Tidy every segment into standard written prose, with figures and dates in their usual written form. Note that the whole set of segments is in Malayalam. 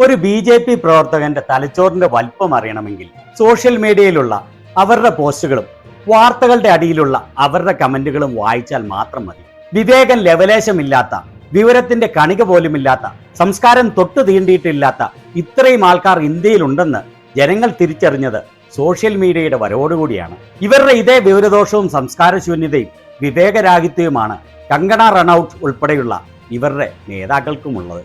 ഒരു BJP പ്രവർത്തകന്റെ തലച്ചോറിന്റെ വലിപ്പം അറിയണമെങ്കിൽ സോഷ്യൽ മീഡിയയിലുള്ള അവരുടെ പോസ്റ്റുകളും വാർത്തകളുടെ അടിയിലുള്ള അവരുടെ കമന്റുകളും വായിച്ചാൽ മാത്രം മതി. വിവേകം ലെവലേശമില്ലാത്ത, വിവരത്തിന്റെ കണിക പോലുമില്ലാത്ത, സംസ്കാരം തൊട്ടു തീണ്ടിയിട്ടില്ലാത്ത ഇത്രയും ആൾക്കാർ ഇന്ത്യയിലുണ്ടെന്ന് ജനങ്ങൾ തിരിച്ചറിഞ്ഞത് സോഷ്യൽ മീഡിയയുടെ വരവോടുകൂടിയാണ്. ഇവരുടെ ഇതേ വിവരദോഷവും സംസ്കാരശൂന്യതയും വിവേകരാഹിത്യവുമാണ് കങ്കണ റണൌട്ട് ഉൾപ്പെടെയുള്ള ഇവരുടെ നേതാക്കൾക്കുമുള്ളത്.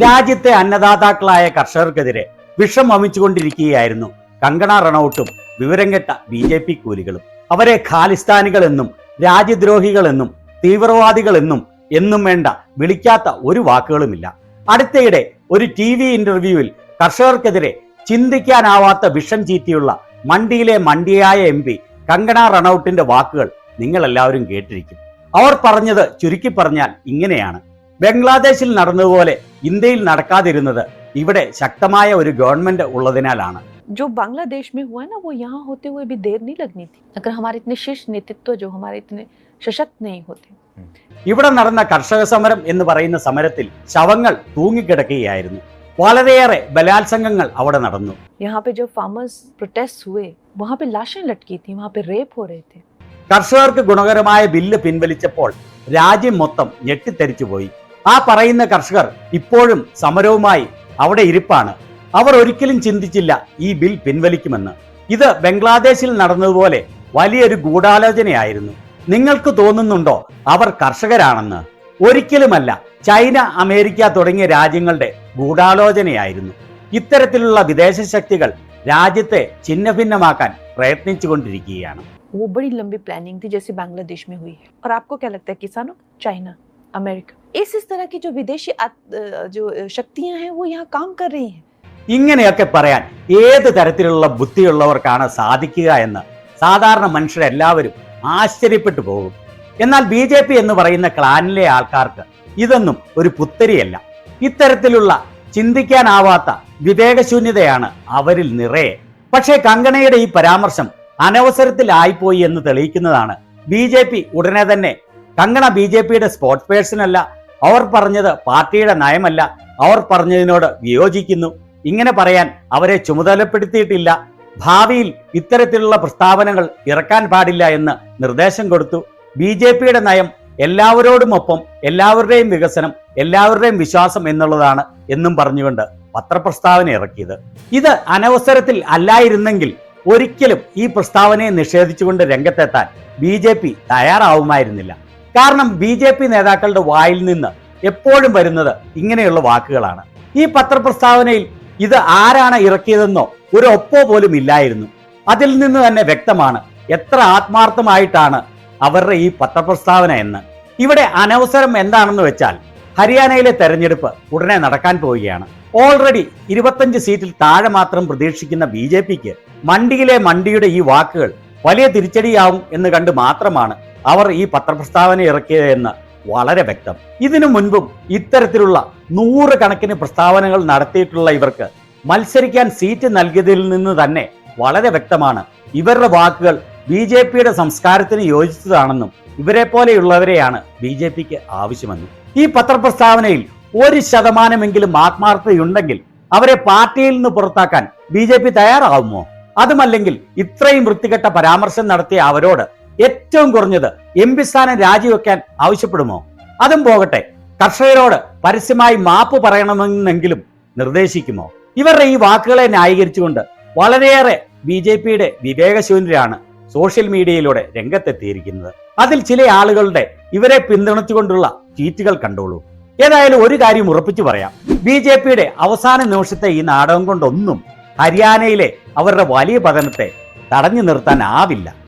രാജ്യത്തെ അന്നദാതാക്കളായ കർഷകർക്കെതിരെ വിഷം വമിച്ചുകൊണ്ടിരിക്കുകയായിരുന്നു കങ്കണ റണൌട്ടും വിവരം കെട്ട BJP കൂലികളും. അവരെ ഖാലിസ്ഥാനികളെന്നും രാജ്യദ്രോഹികളെന്നും തീവ്രവാദികളെന്നും എന്നും വേണ്ട വിളിക്കാത്ത ഒരു വാക്കുകളുമില്ല. അടുത്തയിടെ ഒരു TV ഇന്റർവ്യൂവിൽ കർഷകർക്കെതിരെ ചിന്തിക്കാനാവാത്ത വിഷം ചീറ്റിയുള്ള മണ്ടിയിലെ മണ്ടിയായ MP കങ്കണ റണൌട്ടിന്റെ വാക്കുകൾ നിങ്ങൾ എല്ലാവരും കേട്ടിരിക്കും. അവർ പറഞ്ഞത് ചുരുക്കി പറഞ്ഞാൽ ഇങ്ങനെയാണ്: ബംഗ്ലാദേശിൽ നടന്നതുപോലെ ഇന്ത്യയിൽ നടക്കാതിരുന്നത് ഇവിടെ ശക്തമായ ഒരു ഗവൺമെന്റ് ഉള്ളതിനാലാണ്. जो बांग्लादेश में हुआ ना, वो यहाँ होते हुए भी देर नहीं लगनी थी अगर हमारे इतने शीर्ष नेतृत्व जो हमारे इतने सशक्त नहीं होते. ഇവിടെ നടന്ന കർഷക സമരം എന്ന് പറയുന്ന സമരത്തിൽ ശവങ്ങൾ തൂങ്ങിക്കിടക്കുകയായിരുന്നു. വളരെയേറെ ബലാത്സംഗങ്ങൾ അവിടെ നടന്നു. यहाँ पे जो फार्मर्स प्रोटेस्ट हुए, वहाँ पे लाशें लटकी थी, वहाँ पे रेप हो रहे थे. കർഷകർക്ക് ഗുണകരമായ ബില്ല് പിൻവലിച്ചപ്പോൾ രാജ്യം മൊത്തം ഞെട്ടിത്തെറിച്ചുപോയി. ആ പറയുന്ന കർഷകർ ഇപ്പോഴും സമരവുമായി അവിടെ ഇരിപ്പാണ്. അവർ ഒരിക്കലും ചിന്തിച്ചില്ല ഈ ബിൽ പിൻവലിക്കുമെന്ന്. ഇത് ബംഗ്ലാദേശിൽ നടന്നതുപോലെ വലിയൊരു ഗൂഢാലോചനയായിരുന്നു. നിങ്ങൾക്ക് തോന്നുന്നുണ്ടോ അവർ കർഷകരാണെന്ന്? ഒരിക്കലുമല്ല. ചൈന, അമേരിക്ക തുടങ്ങിയ രാജ്യങ്ങളുടെ ഗൂഢാലോചനയായിരുന്നു. ഇത്തരത്തിലുള്ള വിദേശ ശക്തികൾ രാജ്യത്തെ ഛിന്നഭിന്നമാക്കാൻ പ്രയത്നിച്ചുകൊണ്ടിരിക്കുകയാണ്. वो बड़ी लंबी प्लानिंग थी जैसे बांग्लादेश में हुई है. और आपको क्या लगता है किसानों, चाइना, अमेरिका, इस तरह की जो विदेशी जो शक्तियां हैं वो यहाँ काम कर रही हैं. ഇങ്ങനെയൊക്കെ പറയാൻ ഏത് തരത്തിലുള്ള ബുദ്ധിയുള്ളവർക്കാണ് സാധിക്കുക എന്ന് സാധാരണ മനുഷ്യരെല്ലാവരും ആശ്ചര്യപ്പെട്ടു പോകും. എന്നാൽ BJP എന്ന് പറയുന്ന ക്ലാനിലെ ആൾക്കാർക്ക് ഇതൊന്നും ഒരു പുത്തരിയല്ല. ഇത്തരത്തിലുള്ള ചിന്തിക്കാനാവാത്ത വിവേകശൂന്യതയാണ് അവരിൽ നിറയെ. പക്ഷേ കങ്കണയുടെ ഈ പരാമർശം അനവസരത്തിലായിപ്പോയി എന്ന് തെളിയിക്കുന്നതാണ് BJP ഉടനെ തന്നെ കങ്കണ BJPയുടെ സ്പോർട്സ് പേഴ്സൺ അല്ല, അവർ പറഞ്ഞത് പാർട്ടിയുടെ നയമല്ല, അവർ പറഞ്ഞതിനോട് വിയോജിക്കുന്നു, ഇങ്ങനെ പറയാൻ അവരെ ചുമതലപ്പെടുത്തിയിട്ടില്ല, ഭാവിയിൽ ഇത്തരത്തിലുള്ള പ്രസ്താവനകൾ ഇറക്കാൻ പാടില്ല എന്ന് നിർദ്ദേശം കൊടുത്തു. BJPയുടെ നയം എല്ലാവരോടുമൊപ്പം, എല്ലാവരുടെയും വികസനം, എല്ലാവരുടെയും വിശ്വാസം എന്നുള്ളതാണ് എന്നും പറഞ്ഞുകൊണ്ട് പത്രപ്രസ്താവന ഇറക്കിയത്. ഇത് അനവസരത്തിൽ അല്ലായിരുന്നെങ്കിൽ ഒരിക്കലും ഈ പ്രസ്താവനയെ നിഷേധിച്ചുകൊണ്ട് രംഗത്തെത്താൻ BJP തയ്യാറാവുമായിരുന്നില്ല. കാരണം BJP നേതാക്കളുടെ വായിൽ നിന്ന് എപ്പോഴും വരുന്നത് ഇങ്ങനെയുള്ള വാക്കുകളാണ്. ഈ പത്രപ്രസ്താവനയിൽ ഇത് ആരാണ് ഇറക്കിയതെന്നോ ഒരു ഒപ്പോ പോലും ഇല്ലായിരുന്നു. അതിൽ നിന്ന് തന്നെ വ്യക്തമാണ് എത്ര ആത്മാർത്ഥമായിട്ടാണ് അവരുടെ ഈ പത്രപ്രസ്താവന എന്ന്. ഇവിടെ അനവസരം എന്താണെന്ന് വെച്ചാൽ ഹരിയാനയിലെ തെരഞ്ഞെടുപ്പ് ഉടനെ നടക്കാൻ പോവുകയാണ്. ഓൾറെഡി 25 സീറ്റിൽ താഴെ മാത്രം പ്രതീക്ഷിക്കുന്ന BJPക്ക് മണ്ടിയിലെ മണ്ടിയുടെ ഈ വാക്കുകൾ വലിയ തിരിച്ചടിയാവും എന്ന് കണ്ട് മാത്രമാണ് അവർ ഈ പത്രപ്രസ്താവന ഇറക്കിയതെന്ന് വളരെ വ്യക്തം. ഇതിനു മുൻപും ഇത്തരത്തിലുള്ള 100 കണക്കിന് പ്രസ്താവനകൾ നടത്തിയിട്ടുള്ള ഇവർക്ക് മത്സരിക്കാൻ സീറ്റ് നൽകിയതിൽ നിന്ന് തന്നെ വളരെ വ്യക്തമാണ് ഇവരുടെ വാക്കുകൾ BJPയുടെ സംസ്കാരത്തിന് യോജിച്ചതാണെന്നും ഇവരെ പോലെയുള്ളവരെയാണ് BJPക്ക് ആവശ്യമെന്നും. ഈ പത്രപ്രസ്താവനയിൽ 1% ആത്മാർത്ഥതയുണ്ടെങ്കിൽ അവരെ പാർട്ടിയിൽ നിന്ന് പുറത്താക്കാൻ BJP തയ്യാറാവുമോ? അതുമല്ലെങ്കിൽ ഇത്രയും വൃത്തികെട്ട പരാമർശം നടത്തിയ അവരോട് ഏറ്റവും കുറഞ്ഞത് MP സ്ഥാനം രാജിവെക്കാൻ ആവശ്യപ്പെടുമോ? അതും പോകട്ടെ, കർഷകരോട് പരസ്യമായി മാപ്പ് പറയണമെന്നെങ്കിലും നിർദ്ദേശിക്കുമോ? ഇവരുടെ ഈ വാക്കുകളെ ന്യായീകരിച്ചുകൊണ്ട് വളരെയേറെ BJPയുടെ വിവേകശൂന്യരാണ് സോഷ്യൽ മീഡിയയിലൂടെ രംഗത്തെത്തിയിരിക്കുന്നത്. അതിൽ ചില ആളുകളുടെ ഇവരെ പിന്തുണച്ചുകൊണ്ടുള്ള ട്വീറ്റുകൾ കണ്ടോളൂ. ഏതായാലും ഒരു കാര്യം ഉറപ്പിച്ചു പറയാം, BJPയുടെ അവസാന നിമിഷത്തെ ഈ നാടകം കൊണ്ടൊന്നും ഹരിയാനയിലെ അവരുടെ വലിയ പതനത്തെ തടഞ്ഞു നിർത്താനാവില്ല.